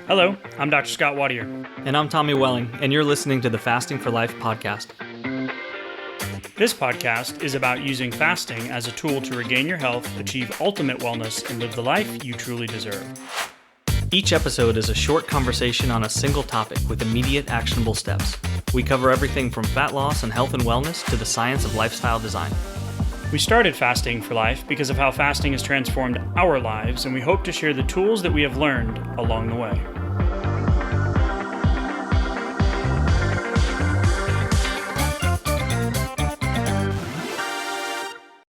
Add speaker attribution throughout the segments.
Speaker 1: Hello, I'm Dr. Scott Wattier.
Speaker 2: And I'm Tommy Welling, and you're listening to the Fasting for Life podcast.
Speaker 1: This podcast is about using fasting as a tool to regain your health, achieve ultimate wellness, and live the life you truly deserve.
Speaker 2: Each episode is a short conversation on a single topic with immediate actionable steps. We cover everything from fat loss and health and wellness to the science of lifestyle design.
Speaker 1: We started Fasting for Life because of how fasting has transformed our lives, and we hope to share the tools that we have learned along the way.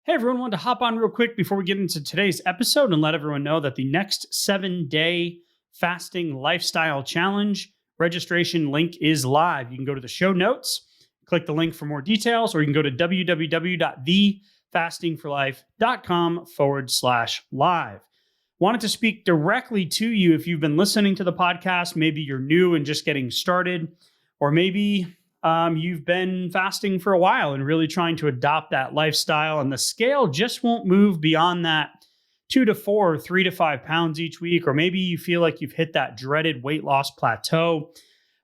Speaker 1: Hey everyone, wanted to hop on real quick before we get into today's episode and let everyone know that the next 7-day fasting lifestyle challenge registration link is live. You can go to the show notes, click the link for more details, or you can go to www.thefastingforlife.com/live. Wanted to speak directly to you if you've been listening to the podcast. Maybe you're new and just getting started, or maybe you've been fasting for a while and really trying to adopt that lifestyle, and the scale just won't move beyond that 2 to 4, 3 to 5 pounds each week. Or maybe you feel like you've hit that dreaded weight loss plateau,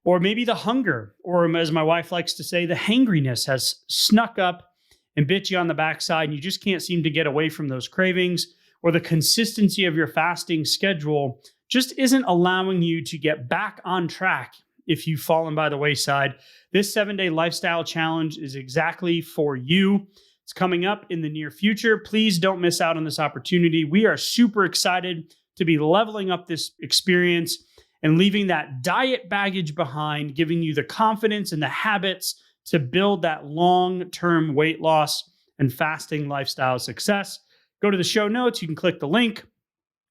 Speaker 1: or maybe the hunger, or as my wife likes to say, the hangriness has snuck up and bit you on the backside, and you just can't seem to get away from those cravings, or the consistency of your fasting schedule just isn't allowing you to get back on track if you've fallen by the wayside. This 7-day lifestyle challenge is exactly for you. It's coming up in the near future. Please don't miss out on this opportunity. We are super excited to be leveling up this experience and leaving that diet baggage behind, giving you the confidence and the habits to build that long-term weight loss and fasting lifestyle success. Go to the show notes. You can click the link,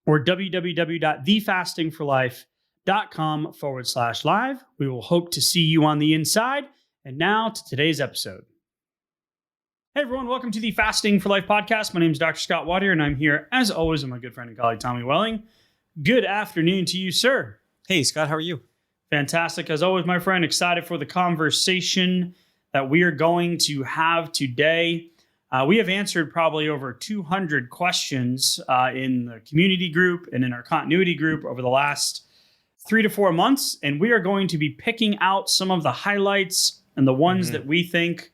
Speaker 1: or www.thefastingforlife.com/live. We will hope to see you on the inside. And now to today's episode. Hey everyone, welcome to the Fasting for Life podcast. My name is Dr. Scott Wattier, and I'm here, as always, with my good friend and colleague, Tommy Welling. Good afternoon to you, sir.
Speaker 2: Hey, Scott, how are you?
Speaker 1: Fantastic. As always, my friend, excited for the conversation that we are going to have today. We have answered probably over 200 questions in the community group and in our continuity group over the last 3 to 4 months. And we are going to be picking out some of the highlights and the ones that we think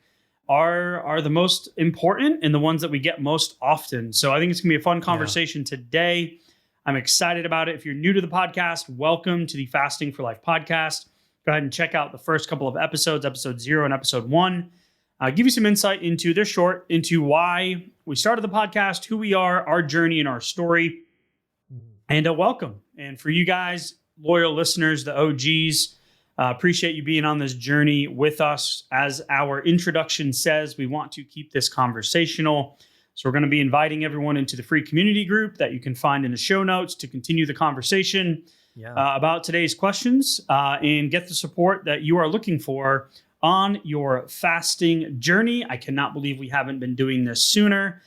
Speaker 1: are the most important and the ones that we get most often. So I think it's going to be a fun conversation today. I'm excited about it. If you're new to the podcast, welcome to the Fasting for Life podcast. Go ahead and check out the first couple of episodes, episode 0 and episode 1. Give you some insight into, they're short, into why we started the podcast, who we are, our journey, and our story. And a welcome. And for you guys, loyal listeners, the OGs, appreciate you being on this journey with us. As our introduction says, we want to keep this conversational. So we're going to be inviting everyone into the free community group that you can find in the show notes to continue the conversation about today's questions and get the support that you are looking for on your fasting journey. I cannot believe we haven't been doing this sooner,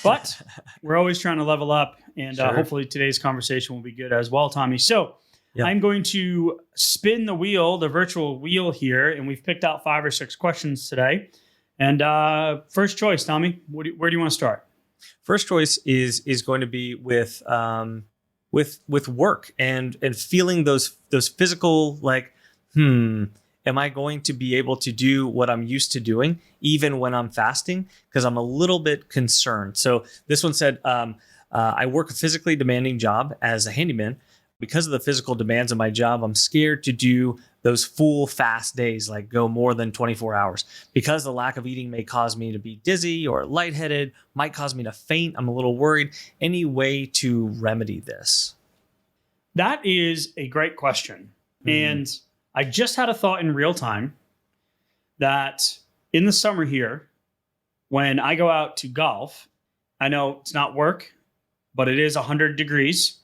Speaker 1: but we're always trying to level up, and hopefully today's conversation will be good as well, Tommy. So I'm going to spin the wheel, the virtual wheel here, and we've picked out 5 or 6 questions today. And first choice, Tommy, where do you want to start?
Speaker 2: First choice is going to be with work and feeling those physical, like, am I going to be able to do what I'm used to doing even when I'm fasting? Because I'm a little bit concerned. So this one said, I work a physically demanding job as a handyman. Because of the physical demands of my job, I'm scared to do those full fast days, like go more than 24 hours. Because the lack of eating may cause me to be dizzy or lightheaded, might cause me to faint. I'm a little worried. Any way to remedy this?
Speaker 1: That is a great question. And I just had a thought in real time that in the summer here, when I go out to golf, I know it's not work, but it is 100 degrees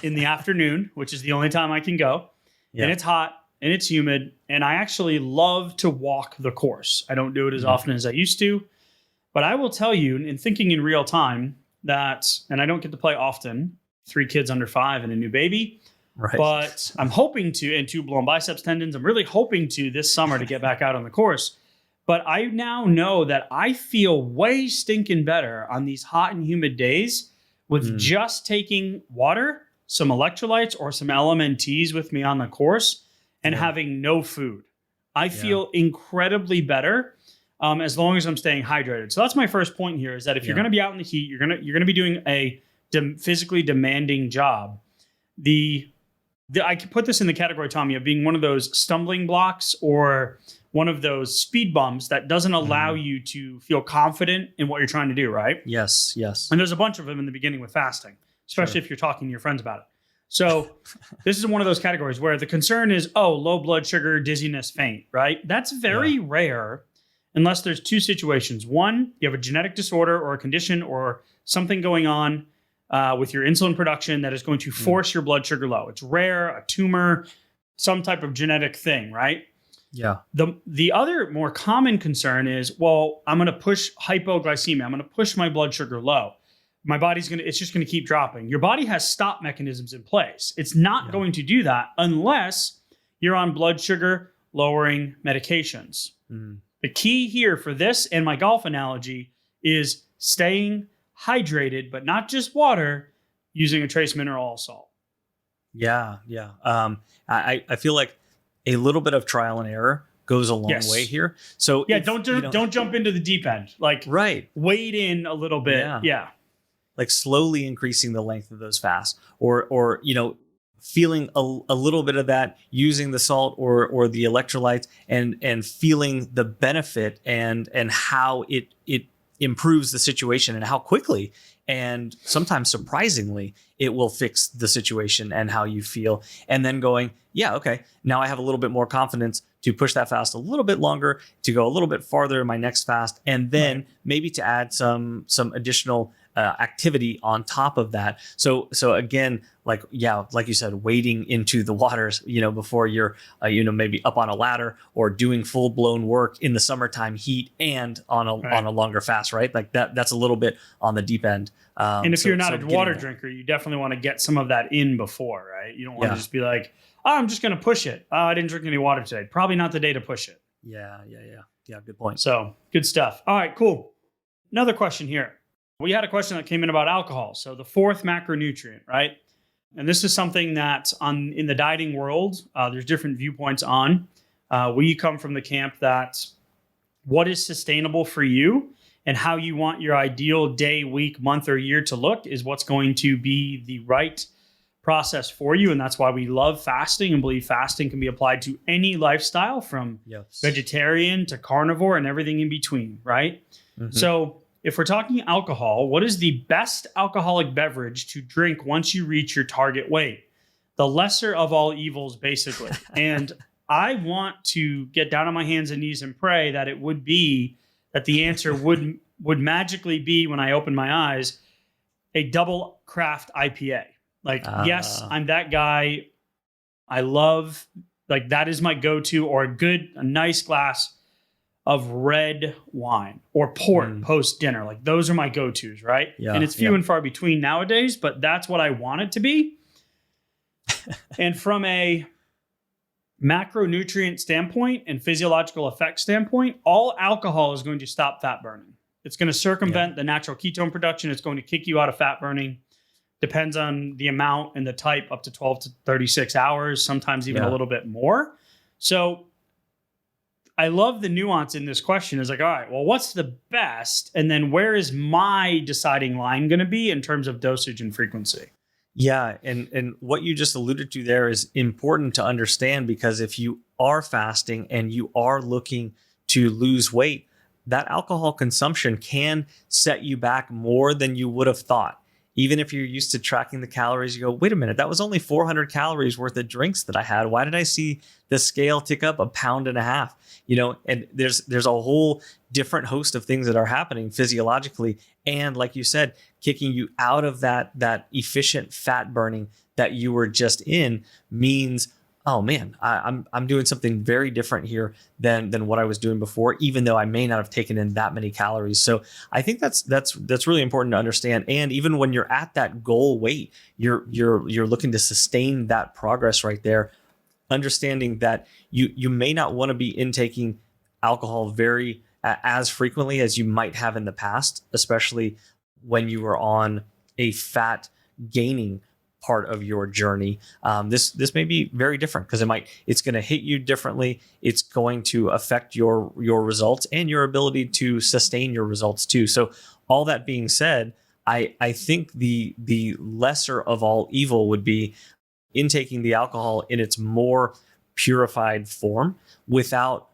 Speaker 1: in the afternoon, which is the only time I can go. And it's hot and it's humid. And I actually love to walk the course. I don't do it as often as I used to. But I will tell you, in thinking in real time, that, and I don't get to play often, 3 kids under 5 and a new baby.
Speaker 2: Right.
Speaker 1: But I'm hoping to, and 2 blown biceps tendons, I'm really hoping to this summer to get back out on the course. But I now know that I feel way stinking better on these hot and humid days with just taking water some electrolytes or some LMNTs with me on the course and having no food. I feel incredibly better as long as I'm staying hydrated. So that's my first point here, is that if you're going to be out in the heat, you're going to be doing a physically demanding job. I could put this in the category, Tommy, of being one of those stumbling blocks or one of those speed bumps that doesn't allow you to feel confident in what you're trying to do, right?
Speaker 2: Yes, yes.
Speaker 1: And there's a bunch of them in the beginning with fasting, especially if you're talking to your friends about it. So this is one of those categories where the concern is, low blood sugar, dizziness, faint, right? That's very rare unless there's two situations. One, you have a genetic disorder or a condition or something going on with your insulin production that is going to force your blood sugar low. It's rare, a tumor, some type of genetic thing, right?
Speaker 2: Yeah.
Speaker 1: The other more common concern is, well, I'm going to push hypoglycemia. I'm going to push my blood sugar low. My body's it's just going to keep dropping. Your body has stop mechanisms in place. It's not going to do that unless you're on blood sugar lowering medications. The key here for this and my golf analogy is staying hydrated, but not just water, using a trace mineral salt.
Speaker 2: Yeah. I feel like a little bit of trial and error goes a long way here. So
Speaker 1: don't jump into the deep end. Like wade in a little bit. Yeah.
Speaker 2: Like slowly increasing the length of those fasts, or feeling a little bit of that, using the salt or the electrolytes, and feeling the benefit and how it improves the situation and how quickly and sometimes surprisingly it will fix the situation and how you feel. And then going, now I have a little bit more confidence to push that fast a little bit longer, to go a little bit farther in my next fast, and then maybe to add some additional activity on top of that. So again, like you said, wading into the waters, before you're, maybe up on a ladder or doing full blown work in the summertime heat and on a longer fast, right? Like that's a little bit on the deep end.
Speaker 1: And if you're not a water drinker, you definitely want to get some of that in before, right? You don't want to just be like, I'm just going to push it. I didn't drink any water today. Probably not the day to push it.
Speaker 2: Yeah. Good point.
Speaker 1: So good stuff. All right, cool. Another question here. We had a question that came in about alcohol. So the fourth macronutrient, right? And this is something that in the dieting world, there's different viewpoints on. We come from the camp that what is sustainable for you and how you want your ideal day, week, month, or year to look is what's going to be the right process for you. And that's why we love fasting and believe fasting can be applied to any lifestyle from vegetarian to carnivore and everything in between, right? So if we're talking alcohol, what is the best alcoholic beverage to drink once you reach your target weight? The lesser of all evils, basically. And I want to get down on my hands and knees and pray that it would be that the answer would magically be, when I open my eyes, a double craft IPA. Yes, I'm that guy. I love, that is my go-to, or a nice glass of red wine or port post dinner. Those are my go-tos, right? And it's few and far between nowadays, but that's what I want it to be. And from a macronutrient standpoint and physiological effect standpoint, all alcohol is going to stop fat burning. It's going to circumvent the natural ketone production. It's going to kick you out of fat burning. Depends on the amount and the type, up to 12 to 36 hours, sometimes even a little bit more. So I love the nuance in this question. Is all right, well, what's the best? And then where is my deciding line going to be in terms of dosage and frequency?
Speaker 2: Yeah. And what you just alluded to there is important to understand, because if you are fasting and you are looking to lose weight, that alcohol consumption can set you back more than you would have thought. Even if you're used to tracking the calories, you go, wait a minute, that was only 400 calories worth of drinks that I had. Why did I see the scale tick up 1.5 pounds? And there's a whole different host of things that are happening physiologically. And like you said, kicking you out of that efficient fat burning that you were just in means, oh man, I'm doing something very different here than what I was doing before, even though I may not have taken in that many calories. So I think that's really important to understand. And even when you're at that goal weight, you're looking to sustain that progress right there, understanding that you may not want to be intaking alcohol very as frequently as you might have in the past, especially when you were on a fat gaining part of your journey. This may be very different because it's going to hit you differently. It's going to affect your results and your ability to sustain your results too. So all that being said, I think the lesser of all evil would be intaking the alcohol in its more purified form without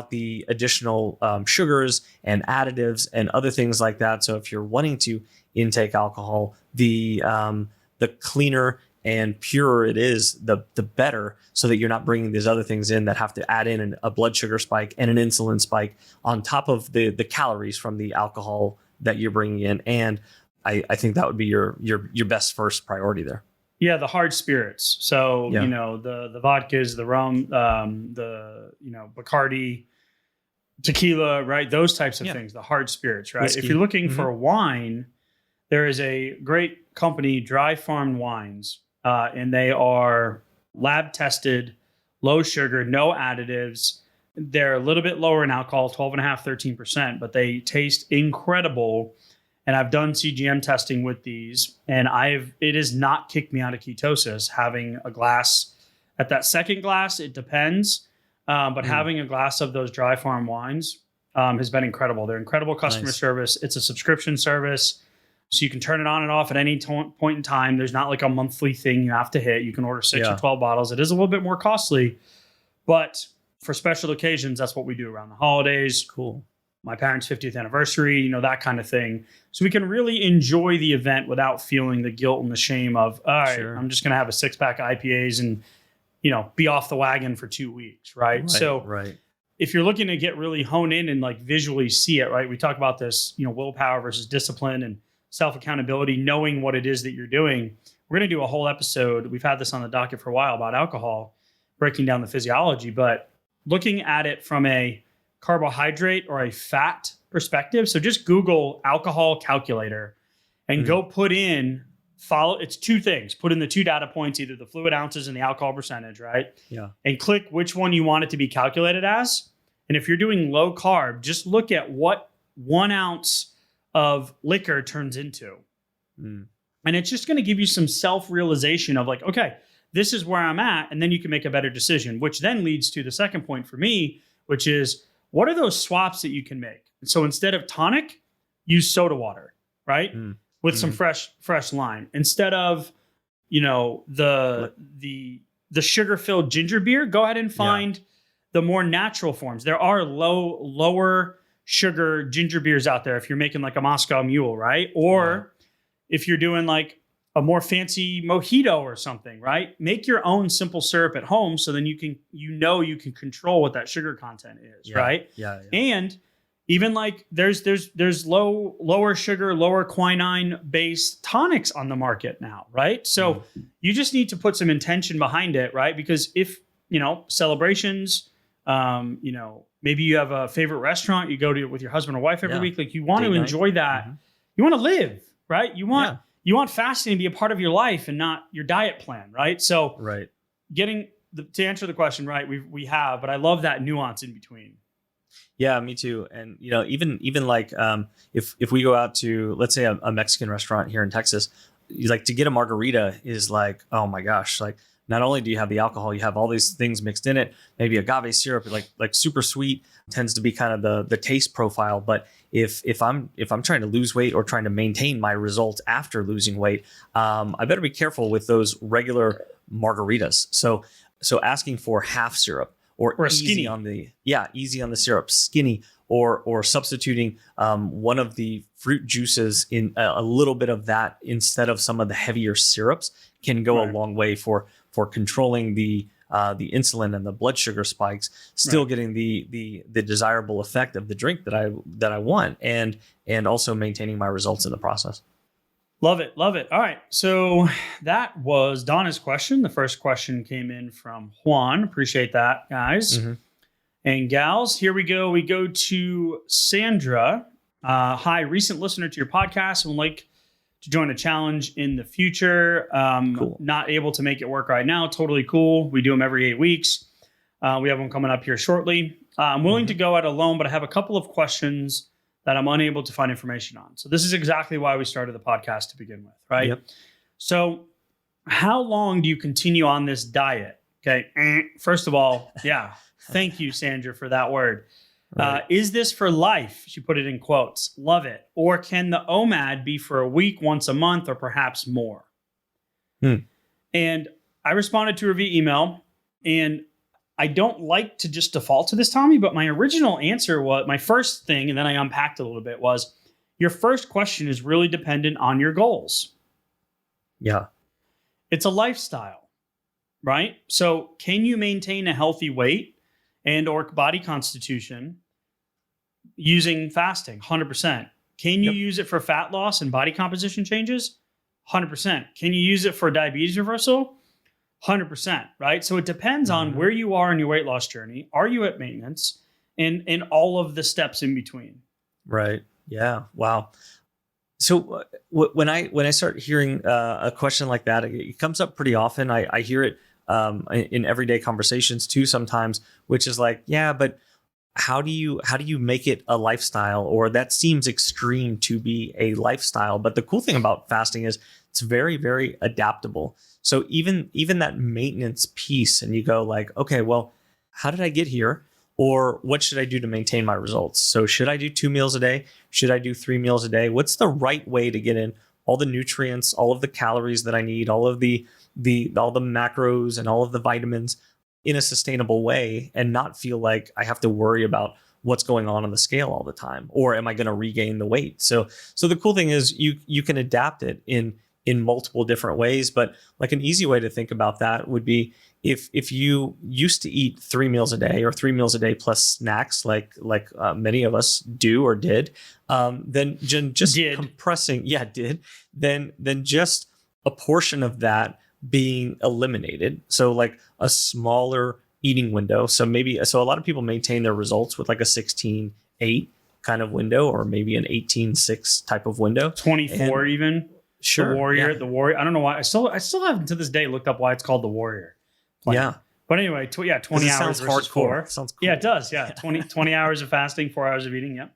Speaker 2: the additional sugars and additives and other things like that. So if you're wanting to intake alcohol, the cleaner and purer it is, the better, so that you're not bringing these other things in that have to add in a blood sugar spike and an insulin spike on top of the calories from the alcohol that you're bringing in. And I think that would be your best first priority there.
Speaker 1: Yeah, the hard spirits. So,
Speaker 2: Yeah.
Speaker 1: the vodkas, the rum, Bacardi, tequila, right? Those types of things, the hard spirits, right?
Speaker 2: Whiskey.
Speaker 1: If you're looking for wine, there is a great company, Dry Farm Wines, and they are lab tested, low sugar, no additives. They're a little bit lower in alcohol, 12.5%, 13%, but they taste incredible. And I've done CGM testing with these, and it has not kicked me out of ketosis having a glass. At that second glass, it depends, but having a glass of those Dry Farm wines has been incredible. They're incredible customer service. It's a subscription service, so you can turn it on and off at any point in time. There's not like a monthly thing you have to hit. You can order 6 or 12 bottles. It is a little bit more costly, but for special occasions, that's what we do around the holidays.
Speaker 2: Cool.
Speaker 1: My parents' 50th anniversary, that kind of thing. So we can really enjoy the event without feeling the guilt and the shame of, all right, I'm just going to have a 6-pack IPAs and, be off the wagon for 2 weeks, right? So if you're looking to get really honed in and like visually see it, right? We talk about this, willpower versus discipline and self-accountability, knowing what it is that you're doing. We're going to do a whole episode. We've had this on the docket for a while about alcohol, breaking down the physiology, but looking at it from a carbohydrate or a fat perspective. So just Google alcohol calculator and go put in, it's 2 things. Put in the 2 data points, either the fluid ounces and the alcohol percentage, right?
Speaker 2: Yeah.
Speaker 1: And click which one you want it to be calculated as. And if you're doing low carb, just look at what 1 ounce of liquor turns into. And it's just going to give you some self-realization of like, okay, this is where I'm at. And then you can make a better decision, which then leads to the second point for me, which is, what are those swaps that you can make? So instead of tonic, use soda water, right? With some fresh lime. Instead of, the sugar-filled ginger beer, go ahead and find the more natural forms. There are lower sugar ginger beers out there if you're making like a Moscow Mule, right? Or if you're doing like a more fancy mojito or something, right? Make your own simple syrup at home, so then you can control what that sugar content is, right? Yeah. And even like there's lower sugar, lower quinine based tonics on the market now, right? So you just need to put some intention behind it, right? Because if, celebrations, maybe you have a favorite restaurant you go to with your husband or wife every week, like you want to enjoy that. You want to live, right? You want fasting to be a part of your life and not your diet plan, right? So to answer the question, right, we have, but I love that nuance in between.
Speaker 2: Yeah, me too. And even like if we go out to, let's say, a Mexican restaurant here in Texas, like to get a margarita is like, oh my gosh, like not only do you have the alcohol, you have all these things mixed in it. Maybe agave syrup, like super sweet, tends to be kind of the taste profile. But if I'm trying to lose weight or trying to maintain my results after losing weight, I better be careful with those regular margaritas. So asking for half syrup or
Speaker 1: skinny
Speaker 2: easy on the syrup, skinny, or substituting one of the fruit juices in a little bit of that instead of some of the heavier syrups can go a long way for controlling the insulin and the blood sugar spikes, still getting the desirable effect of the drink that I want, and also maintaining my results in the process.
Speaker 1: Love it. All right. So that was Donna's question. The first question came in from Juan. Appreciate that, guys and gals. Here we go. We go to Sandra. Hi, recent listener to your podcast and would like to join a challenge in the future. Cool. Not able to make it work right now. Totally cool. We do them every 8 weeks. We have one coming up here shortly. I'm willing to go out alone, but I have a couple of questions that I'm unable to find information on. So this is exactly why we started the podcast to begin with, right? Yep. So How long do you continue on this diet? Okay. First of all, yeah. Thank you, Sandra, for that word.
Speaker 2: Right.
Speaker 1: Is this for life? She put it in quotes. Love it. Or can the OMAD be for a week, once a month, or perhaps more?
Speaker 2: Hmm.
Speaker 1: And I responded to her via email, and I don't like to just default to this, Tommy, but my original answer was my first thing, and then I unpacked it a little bit, was your first question is really dependent on your goals.
Speaker 2: Yeah.
Speaker 1: It's a lifestyle, right? So can you maintain a healthy weight and or body constitution using fasting? 100%. Can you use it for fat loss and body composition changes? 100%. Can you use it for diabetes reversal? 100%, right? So it depends on where you are in your weight loss journey. Are you at maintenance? And all of the steps in between.
Speaker 2: Right. Yeah. Wow. So when I start hearing a question like that, it comes up pretty often. I hear it in everyday conversations too sometimes, which is like, yeah, but how do you make it a lifestyle? Or that seems extreme to be a lifestyle. But the cool thing about fasting is it's very, very adaptable. So even that maintenance piece, and you go like, okay, well, how did I get here? Or what should I do to maintain my results? So should I do 2 meals a day? Should I do 3 meals a day? What's the right way to get in all the nutrients, all of the calories that I need, all of the all the macros and all of the vitamins in a sustainable way, and not feel like I have to worry about what's going on the scale all the time, or am I going to regain the weight? So the cool thing is you can adapt it in multiple different ways. But like an easy way to think about that would be if you used to eat 3 meals a day or 3 meals a day plus snacks, like many of us do or did, then just compressing, then just a portion of that being eliminated. So like a smaller eating window. So a lot of people maintain their results with like a 16-8 kind of window, or maybe an 18-6 type of window.
Speaker 1: 24 even.
Speaker 2: Sure.
Speaker 1: The warrior. I don't know why. I still haven't to this day looked up why it's called the warrior.
Speaker 2: Yeah.
Speaker 1: But anyway, 20 hours
Speaker 2: sounds
Speaker 1: versus
Speaker 2: hardcore.
Speaker 1: 4.
Speaker 2: Sounds cool.
Speaker 1: Yeah, it does. Yeah. 20 hours of fasting, 4 hours of eating. Yeah.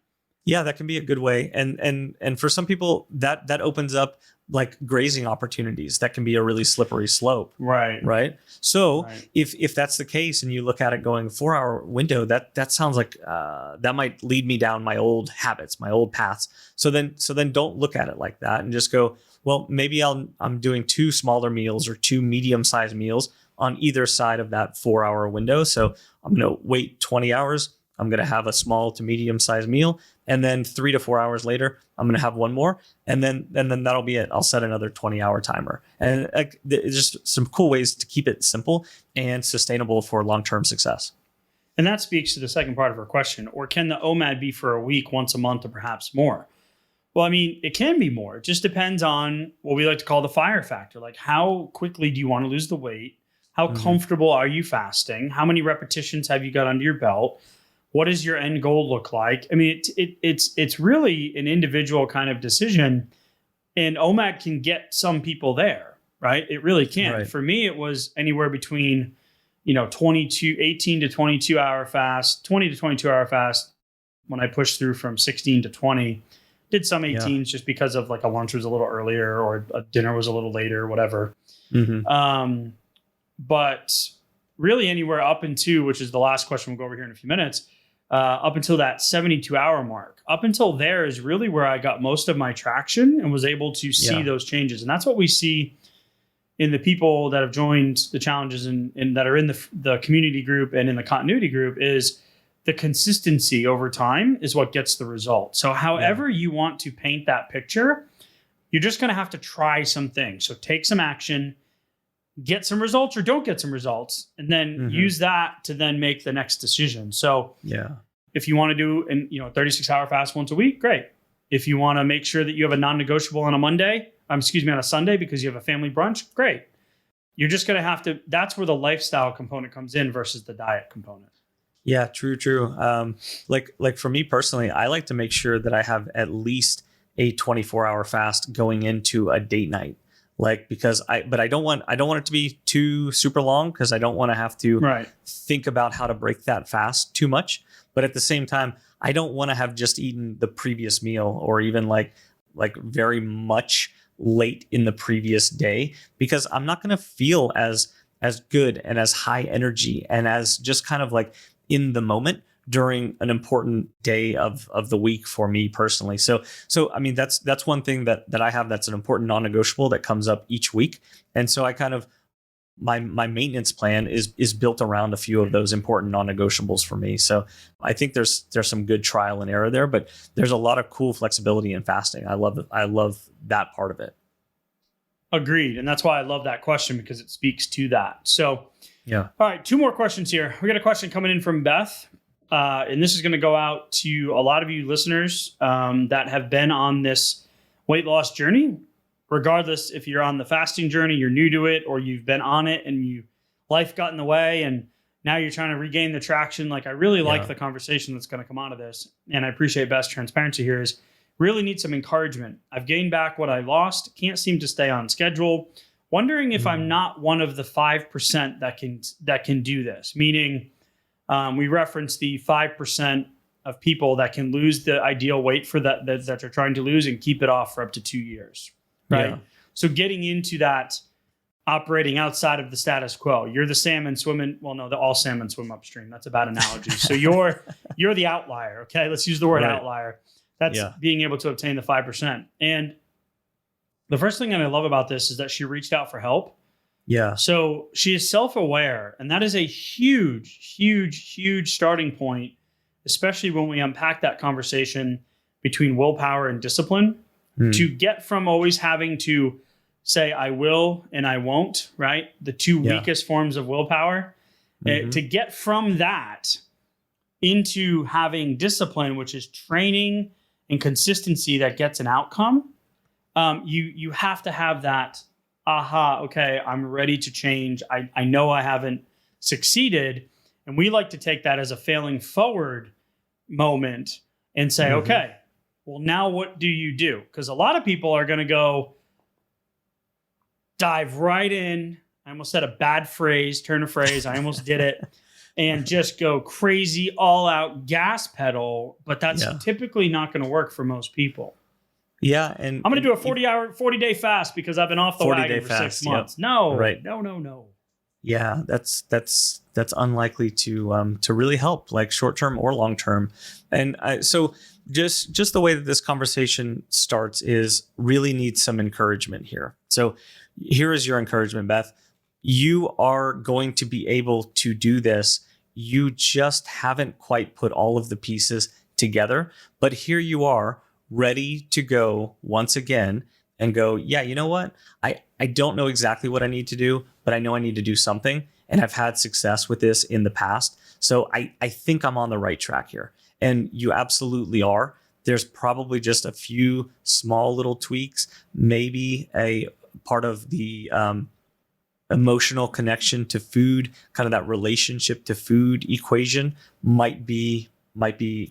Speaker 2: Yeah, that can be a good way. And for some people that opens up like grazing opportunities. That can be a really slippery slope. Right. So if that's the case and you look at it going 4-hour window, that sounds like that might lead me down my old habits, my old paths. So then don't look at it like that and just go, well, maybe I'm doing 2 smaller meals or 2 medium-sized meals on either side of that 4-hour window. So I'm going to wait 20 hours. I'm going to have a small to medium-sized meal. And then 3 to 4 hours later, I'm going to have one more. And then that'll be it. I'll set another 20-hour timer. And it's just some cool ways to keep it simple and sustainable for long-term success.
Speaker 1: And that speaks to the second part of her question. Or can the OMAD be for a week, once a month, or perhaps more? Well, I mean, it can be more. It just depends on what we like to call the fire factor. Like, how quickly do you want to lose the weight? How comfortable are you fasting? How many repetitions have you got under your belt? What does your end goal look like? I mean, it's really an individual kind of decision, and OMAD can get some people there, right? It really can.
Speaker 2: Right.
Speaker 1: For me, it was anywhere between, 18 to 22 hour fast, 20 to 22 hour fast. When I pushed through from 16 to 20, did some 18s just because of like a lunch was a little earlier or a dinner was a little later, whatever. But really anywhere up into, which is the last question we'll go over here in a few minutes, up until that 72-hour mark. Up until there is really where I got most of my traction and was able to see those changes. And that's what we see in the people that have joined the challenges and that are in the community group and in the continuity group is the consistency over time is what gets the result. So however you want to paint that picture, you're just going to have to try some things. So take some action, get some results or don't get some results, and then use that to then make the next decision. So if you want to do a 36-hour fast once a week, great. If you want to make sure that you have a non-negotiable on a Sunday because you have a family brunch, great. You're just going to have to, that's where the lifestyle component comes in versus the diet component.
Speaker 2: Yeah, true. Like for me personally, I like to make sure that I have at least a 24-hour fast going into a date night. Like, because I don't want it to be too super long, because I don't want to have to think about how to break that fast too much. But at the same time, I don't want to have just eaten the previous meal or even like very much late in the previous day, because I'm not going to feel as good and as high energy and as just kind of like in the moment during an important day of the week for me personally. So I mean, that's one thing that I have that's an important non-negotiable that comes up each week. And so I kind of my maintenance plan is built around a few of those important non-negotiables for me. So I think there's some good trial and error there, but there's a lot of cool flexibility in fasting. I love that part of it.
Speaker 1: Agreed. And that's why I love that question, because it speaks to that. So,
Speaker 2: yeah.
Speaker 1: All right, 2 more questions here. We got a question coming in from Beth. And this is going to go out to a lot of you listeners that have been on this weight loss journey. Regardless if you're on the fasting journey, you're new to it, or you've been on it and life got in the way and now you're trying to regain the traction. Like, I really like the conversation that's going to come out of this. And I appreciate Beth's transparency here. Is really need some encouragement. I've gained back what I lost. Can't seem to stay on schedule. Wondering if I'm not one of the 5% that can do this. Meaning, we reference the 5% of people that can lose the ideal weight for that they're trying to lose and keep it off for up to 2 years. Right. Yeah. So getting into that, operating outside of the status quo. You're the salmon swimming. Well, no, all salmon swim upstream. That's a bad analogy. So you're the outlier. Okay. Let's use the word outlier. That's being able to obtain the 5%. And the first thing that I love about this is that she reached out for help.
Speaker 2: Yeah.
Speaker 1: So she is self-aware, and that is a huge, huge, huge starting point, especially when we unpack that conversation between willpower and discipline. To get from always having to say, I will and I won't, right? The 2 weakest forms of willpower. To get from that into having discipline, which is training and consistency that gets an outcome. You have to have that, okay, I'm ready to change. I know I haven't succeeded. And we like to take that as a failing forward moment and say, okay, well, now what do you do? Because a lot of people are going to go dive right in. I almost said a bad phrase, turn a phrase. I almost did it. And just go crazy, all out gas pedal. But that's typically not going to work for most people.
Speaker 2: Yeah. And
Speaker 1: I'm going to do a 40-day fast because I've been off the wagon for 6 months. No, no.
Speaker 2: Yeah, that's unlikely to really help, like short term or long term. And so just the way that this conversation starts is really needs some encouragement here. So here is your encouragement, Beth. You are going to be able to do this. You just haven't quite put all of the pieces together, but here you are, ready to go once again and go, yeah, you know what? I don't know exactly what I need to do, but I know I need to do something. And I've had success with this in the past. So I think I'm on the right track here. And you absolutely are. There's probably just a few small little tweaks, maybe a part of the emotional connection to food, kind of that relationship to food equation might be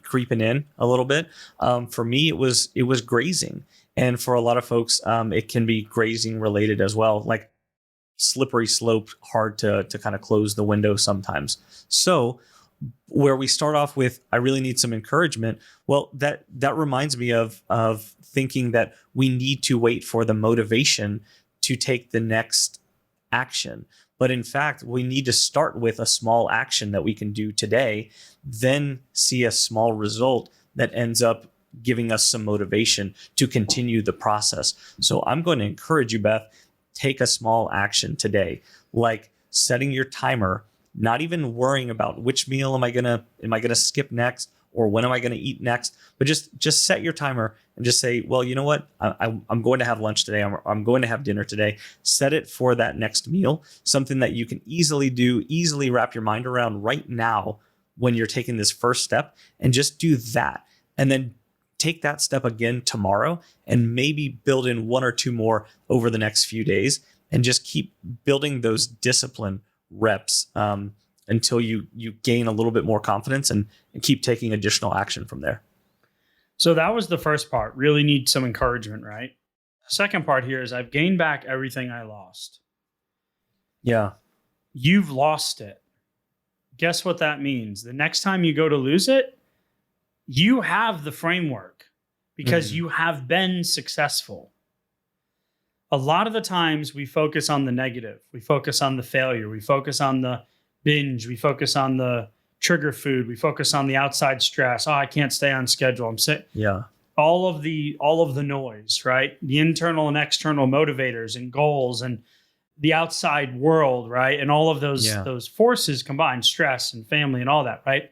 Speaker 2: creeping in a little bit. For me, it was grazing. And for a lot of folks, it can be grazing related as well, like slippery slope, hard to kind of close the window sometimes. So where we start off with, I really need some encouragement. Well, that reminds me of thinking that we need to wait for the motivation to take the next action. But in fact, we need to start with a small action that we can do today, then see a small result that ends up giving us some motivation to continue the process. So I'm going to encourage you, Beth, take a small action today, like setting your timer, not even worrying about which meal am I gonna skip next or when am I gonna eat next, but just set your timer and just say, well, you know what, I'm going to have lunch today. I'm going to have dinner today. Set it for that next meal, something that you can easily wrap your mind around right now when you're taking this first step, and just do that. And then take that step again tomorrow and maybe build in 1 or 2 more over the next few days, and just keep building those discipline reps until you gain a little bit more confidence and keep taking additional action from there.
Speaker 1: So that was the first part. Really need some encouragement, right? Second part here is I've gained back everything I lost.
Speaker 2: Yeah.
Speaker 1: You've lost it. Guess what that means? The next time you go to lose it, you have the framework because you have been successful. a lot of the times we focus on the negative. We focus on the failure. We focus on the binge. We focus on the trigger food. We focus on the outside stress. Oh, I can't stay on schedule. I'm sick.
Speaker 2: Yeah.
Speaker 1: All of the noise, right? The internal and external motivators and goals and the outside world, right? And all of those forces combined, stress and family and all that, right?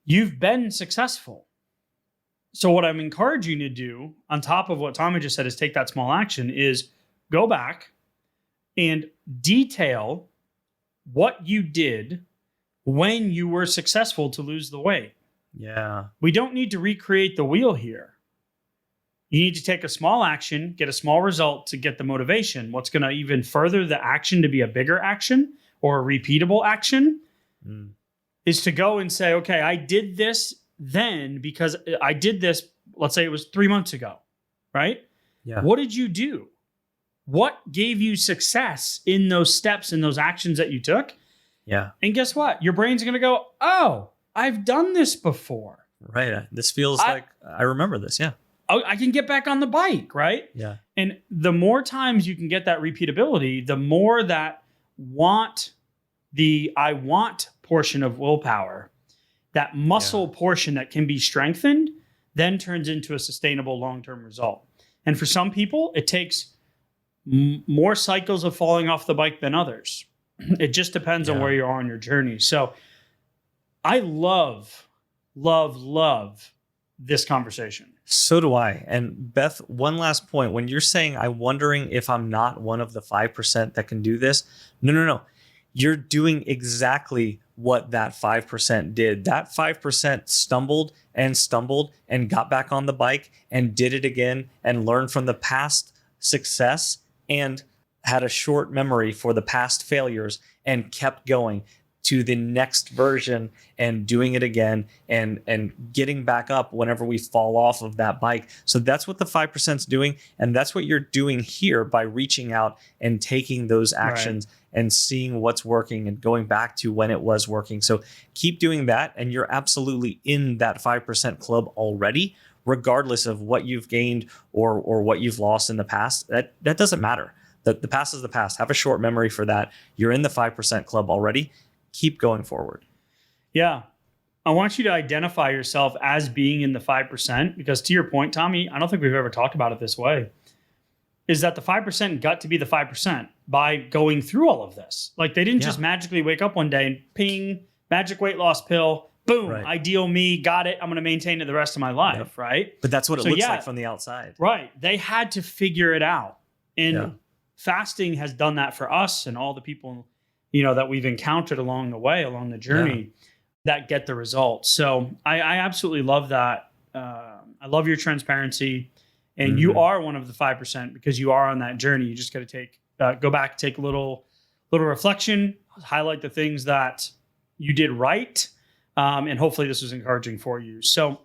Speaker 1: You've been successful. So what I'm encouraging you to do, on top of what Tommy just said, is take that small action, is go back and detail what you did when you were successful to lose the weight.
Speaker 2: Yeah.
Speaker 1: We don't need to recreate the wheel here. You need to take a small action, get a small result to get the motivation. What's going to even further the action to be a bigger action or a repeatable action is to go and say, okay, I did this then because I did this, let's say it was 3 months ago, right?
Speaker 2: Yeah.
Speaker 1: What did you do? What gave you success in those steps and those actions that you took?
Speaker 2: Yeah.
Speaker 1: And guess what? Your brain's going to go, oh, I've done this before.
Speaker 2: Right. This feels like I remember this. Yeah.
Speaker 1: Oh, I can get back on the bike, right?
Speaker 2: Yeah.
Speaker 1: And the more times you can get that repeatability, the more that I want portion of willpower, that muscle portion that can be strengthened, then turns into a sustainable long-term result. And for some people, it takes more cycles of falling off the bike than others. It just depends on where you are on your journey. So I love this conversation.
Speaker 2: So do I. And Beth, one last point. When you're saying, I'm wondering if I'm not one of the 5% that can do this. No. You're doing exactly what that 5% did. That 5% stumbled and got back on the bike and did it again and learned from the past success and had a short memory for the past failures and kept going to the next version and doing it again and getting back up whenever we fall off of that bike. So that's what the 5% is doing. And that's what you're doing here by reaching out and taking those actions and seeing what's working and going back to when it was working. So keep doing that. And you're absolutely in that 5% club already, regardless of what you've gained or what you've lost in the past. That doesn't matter. The past is the past. Have a short memory for that. You're in the 5% club already. Keep going forward.
Speaker 1: Yeah. I want you to identify yourself as being in the 5%, because to your point, Tommy, I don't think we've ever talked about it this way, is that the 5% got to be the 5% by going through all of this. Like they didn't just magically wake up one day and ping, magic weight loss pill, boom, ideal me, got it. I'm going to maintain it the rest of my life, right?
Speaker 2: But that's what it looks like from the outside.
Speaker 1: Right. They had to figure it out. And fasting has done that for us and all the people that we've encountered along the way, along the journey, that get the results. So I absolutely love that. I love your transparency, and you are one of the 5% because you are on that journey. You just got to go back, take a little reflection, highlight the things that you did right, and hopefully this was encouraging for you. So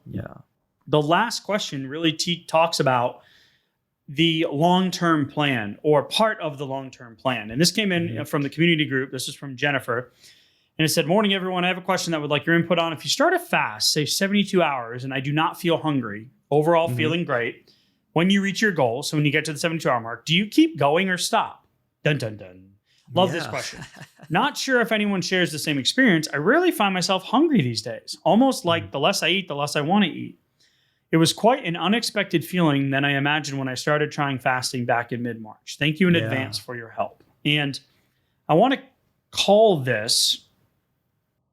Speaker 1: the last question really talks about the long-term plan, or part of the long-term plan. And this came in from the community group. This is from Jennifer. And it said, "Morning, everyone. I have a question that I would like your input on. If you start a fast, say 72 hours, and I do not feel hungry, overall feeling great, when you reach your goal, so when you get to the 72-hour mark, do you keep going or stop?" Dun, dun, dun. Love this question. Not sure if anyone shares the same experience. I rarely find myself hungry these days. Almost like the less I eat, the less I want to eat. It was quite an unexpected feeling than I imagined when I started trying fasting back in mid-March. Thank you in advance for your help. And I want to call this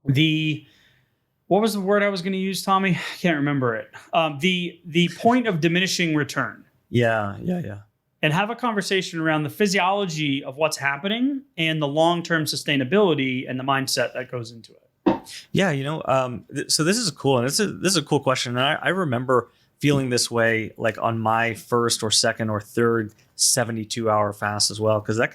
Speaker 1: what was the word I was going to use, Tommy? I can't remember it. The point of diminishing return.
Speaker 2: Yeah.
Speaker 1: And have a conversation around the physiology of what's happening and the long-term sustainability and the mindset that goes into it.
Speaker 2: Yeah, so this is cool, and this is a cool question. And I remember feeling this way like on my first or second or third 72-hour fast as well, because that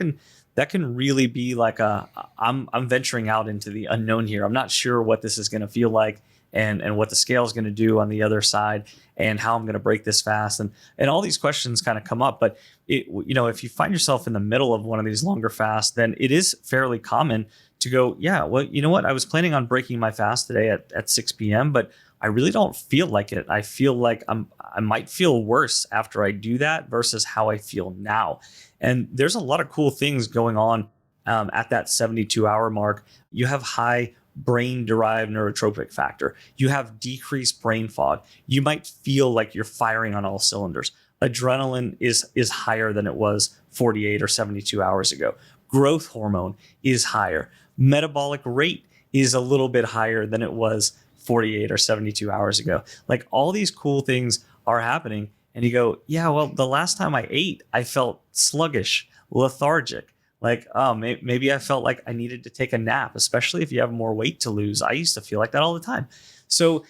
Speaker 2: can really be like I'm venturing out into the unknown here. I'm not sure what this is going to feel like and what the scale is going to do on the other side and how I'm going to break this fast. And all these questions kind of come up. But if you find yourself in the middle of one of these longer fasts, then it is fairly common to go, well, you know what? I was planning on breaking my fast today at 6 p.m., but I really don't feel like it. I feel like I might feel worse after I do that versus how I feel now. And there's a lot of cool things going on at that 72-hour mark. You have high brain-derived neurotrophic factor. You have decreased brain fog. You might feel like you're firing on all cylinders. Adrenaline is higher than it was 48 or 72 hours ago. Growth hormone is higher. Metabolic rate is a little bit higher than it was 48 or 72 hours ago. Like, all these cool things are happening. And you go, yeah, well, the last time I ate, I felt sluggish, lethargic. Like, oh, maybe I felt like I needed to take a nap, especially if you have more weight to lose. I used to feel like that all the time. So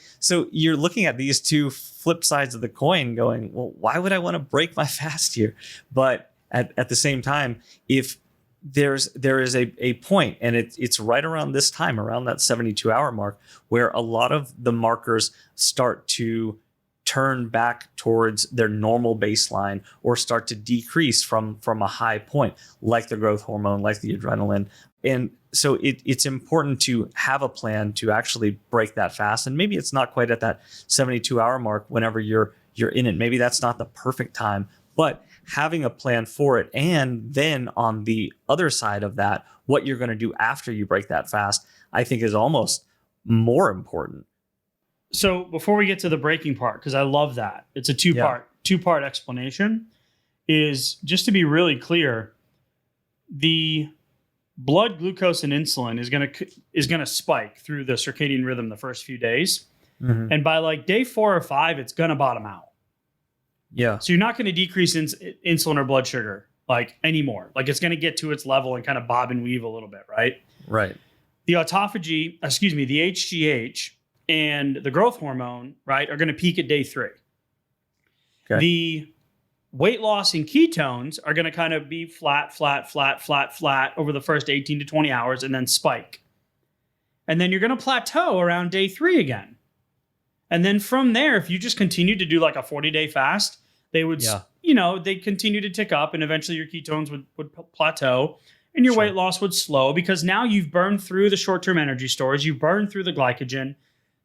Speaker 2: you're looking at these two flip sides of the coin going, well, why would I want to break my fast here? But at the same time, if there is a point, and it's right around this time, around that 72-hour mark, where a lot of the markers start to turn back towards their normal baseline or start to decrease from a high point, like the growth hormone, like the adrenaline. And so it's important to have a plan to actually break that fast. And maybe it's not quite at that 72-hour mark whenever you're in it. Maybe that's not the perfect time, but having a plan for it. And then on the other side of that, what you're going to do after you break that fast, I think is almost more important.
Speaker 1: So before we get to the breaking part, because I love that, it's a two-part explanation, is just to be really clear, the blood glucose and insulin is gonna spike through the circadian rhythm the first few days.
Speaker 2: Mm-hmm.
Speaker 1: And by like day 4 or 5, it's gonna bottom out.
Speaker 2: Yeah.
Speaker 1: So you're not gonna decrease insulin or blood sugar like anymore. Like, it's gonna get to its level and kind of bob and weave a little bit, right?
Speaker 2: Right.
Speaker 1: The the HGH and the growth hormone, right, are going to peak at day 3.
Speaker 2: Okay.
Speaker 1: The weight loss and ketones are going to kind of be flat over the first 18 to 20 hours and then spike. And then you're going to plateau around day 3 again. And then from there, if you just continue to do like a 40-day fast, they would, they'd continue to tick up, and eventually your ketones would plateau and your weight loss would slow, because now you've burned through the short-term energy stores, you've burned through the glycogen,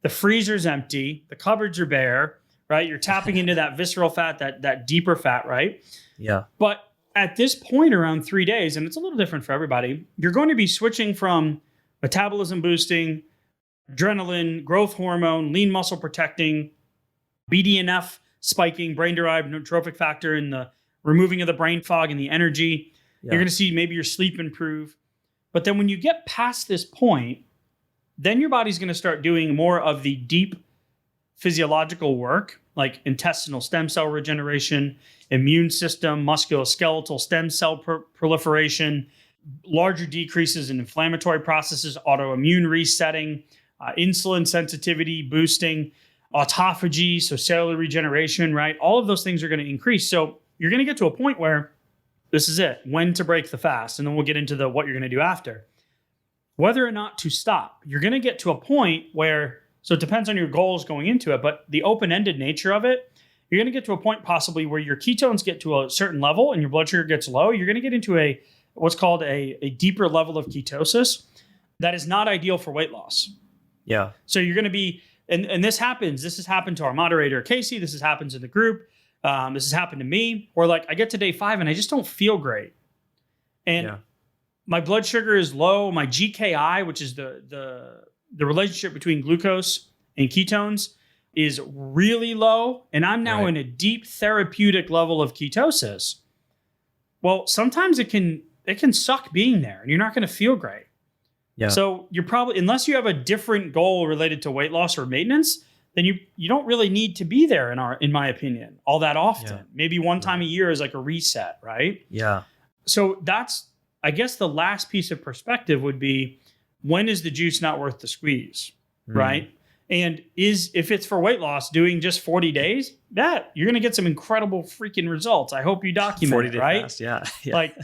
Speaker 1: the freezer's empty, the cupboards are bare, right? You're tapping into that visceral fat, that deeper fat, right?
Speaker 2: Yeah.
Speaker 1: But at this point around 3 days, and it's a little different for everybody, you're going to be switching from metabolism boosting, adrenaline, growth hormone, lean muscle protecting, BDNF spiking, brain-derived neurotrophic factor, and the removing of the brain fog and the energy. Yeah. You're going to see maybe your sleep improve. But then when you get past this point, then your body's going to start doing more of the deep physiological work, like intestinal stem cell regeneration, immune system, musculoskeletal stem cell proliferation, larger decreases in inflammatory processes, autoimmune resetting, insulin sensitivity boosting, autophagy, so cellular regeneration, right? All of those things are going to increase. So you're going to get to a point where this is it, when to break the fast. And then we'll get into what you're going to do after. Whether or not to stop, you're going to get to a point where, so it depends on your goals going into it, but the open-ended nature of it, you're going to get to a point possibly where your ketones get to a certain level and your blood sugar gets low. You're going to get into what's called a deeper level of ketosis that is not ideal for weight loss.
Speaker 2: Yeah.
Speaker 1: So you're going to be, and this has happened to our moderator, Casey. This has happened in the group. This has happened to me, where like I get to day 5 and I just don't feel great. And my blood sugar is low. My GKI, which is the relationship between glucose and ketones, is really low. And I'm now in a deep therapeutic level of ketosis. Well, sometimes it can suck being there and you're not going to feel great. Yeah. So you're probably, unless you have a different goal related to weight loss or maintenance, then you don't really need to be there in my opinion, all that often. Yeah. Maybe one time a year is like a reset, right?
Speaker 2: Yeah.
Speaker 1: So that's, I guess the last piece of perspective would be, when is the juice not worth the squeeze, right? And if it's for weight loss, doing just 40 days, you're going to get some incredible freaking results. I hope you document it, right? Fast,
Speaker 2: yeah.
Speaker 1: Like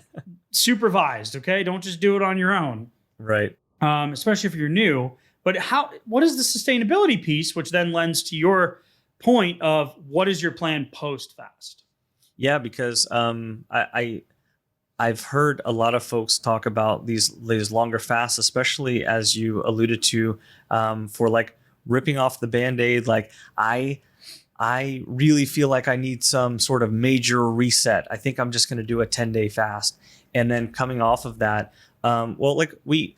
Speaker 1: supervised, okay? Don't just do it on your own.
Speaker 2: Right.
Speaker 1: Especially if you're new. But what is the sustainability piece, which then lends to your point of what is your plan post-fast?
Speaker 2: Yeah, because I've heard a lot of folks talk about these longer fasts, especially as you alluded to, for like ripping off the Band-Aid. Like I I really feel like I need some sort of major reset. I think I'm just going to do a 10-day fast. And then coming off of that, we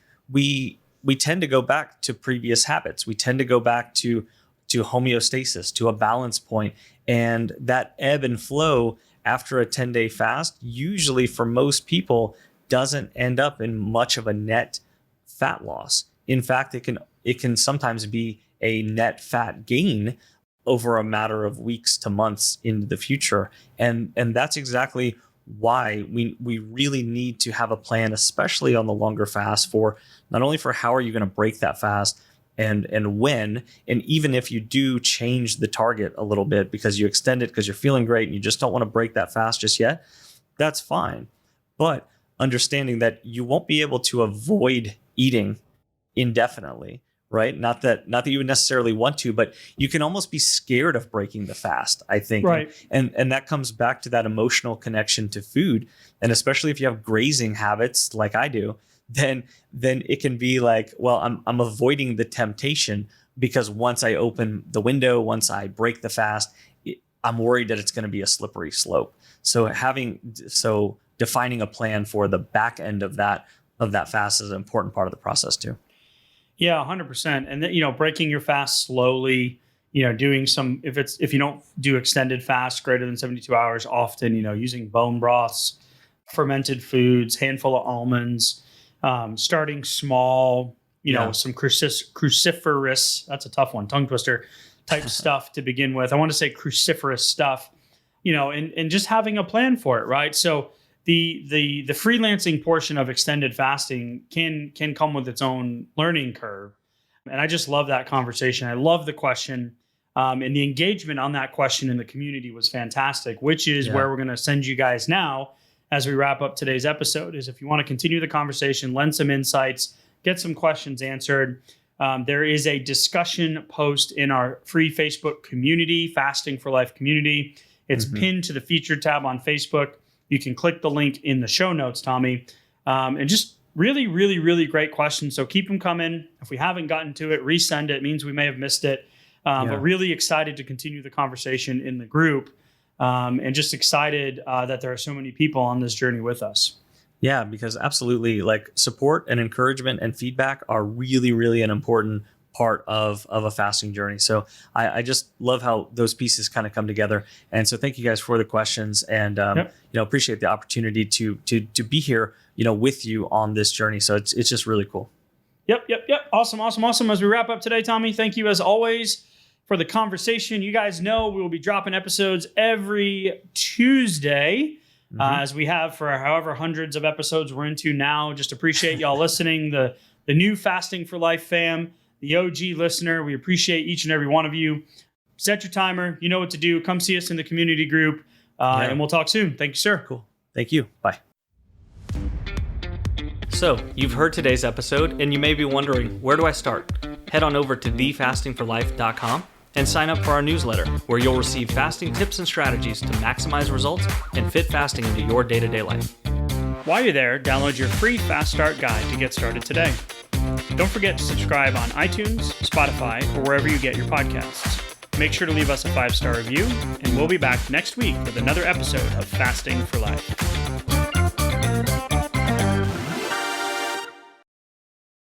Speaker 2: tend to go back to previous habits. We tend to go back to homeostasis, to a balance point. And that ebb and flow after a 10-day fast, usually for most people, doesn't end up in much of a net fat loss. In fact, it can sometimes be a net fat gain over a matter of weeks to months into the future. And that's exactly why we really need to have a plan, especially on the longer fast, for not only for how are you going to break that fast and when, and even if you do change the target a little bit because you extend it because you're feeling great and you just don't want to break that fast just yet, that's fine. But understanding that you won't be able to avoid eating indefinitely, right? Not that you would necessarily want to, but you can almost be scared of breaking the fast, I think.
Speaker 1: Right.
Speaker 2: And that comes back to that emotional connection to food. And especially if you have grazing habits like I do, then it can be like, well, I'm avoiding the temptation because once I open the window, once I break the fast, I'm worried that it's going to be a slippery slope. So defining a plan for the back end of that fast is an important part of the process too.
Speaker 1: Yeah, 100%. And then, breaking your fast slowly, doing some, if you don't do extended fast greater than 72 hours, often, using bone broths, fermented foods, handful of almonds, starting small, some cruciferous, that's a tough one, tongue twister type stuff to begin with. I want to say cruciferous stuff, and just having a plan for it, right? So the freelancing portion of extended fasting can come with its own learning curve. And I just love that conversation. I love the question. And the engagement on that question in the community was fantastic, which is where we're going to send you guys now as we wrap up today's episode. Is if you want to continue the conversation, lend some insights, get some questions answered. There is a discussion post in our free Facebook community, Fasting for Life community. It's pinned to the featured tab on Facebook. You can click the link in the show notes, Tommy. And just really, really, really great questions. So keep them coming. If we haven't gotten to it, resend it. It means we may have missed it. But really excited to continue the conversation in the group. And just excited that there are so many people on this journey with us.
Speaker 2: Yeah, because absolutely, like support and encouragement and feedback are really, really an important part of a fasting journey. So I just love how those pieces kind of come together. And so thank you guys for the questions, and appreciate the opportunity to be here, with you on this journey. So it's just really cool.
Speaker 1: Yep. Awesome. As we wrap up today, Tommy, thank you as always for the conversation. You guys know we will be dropping episodes every Tuesday, as we have for however hundreds of episodes we're into now. Just appreciate y'all listening. The new Fasting for Life fam, the OG listener, we appreciate each and every one of you. Set your timer. You know what to do. Come see us in the community group, and we'll talk soon. Thank you, sir.
Speaker 2: Cool. Thank you. Bye. So you've heard today's episode, and you may be wondering, where do I start? Head on over to thefastingforlife.com and sign up for our newsletter, where you'll receive fasting tips and strategies to maximize results and fit fasting into your day-to-day life.
Speaker 1: While you're there, download your free Fast Start guide to get started today. Don't forget to subscribe on iTunes, Spotify, or wherever you get your podcasts. Make sure to leave us a 5-star review, and we'll be back next week with another episode of Fasting for Life.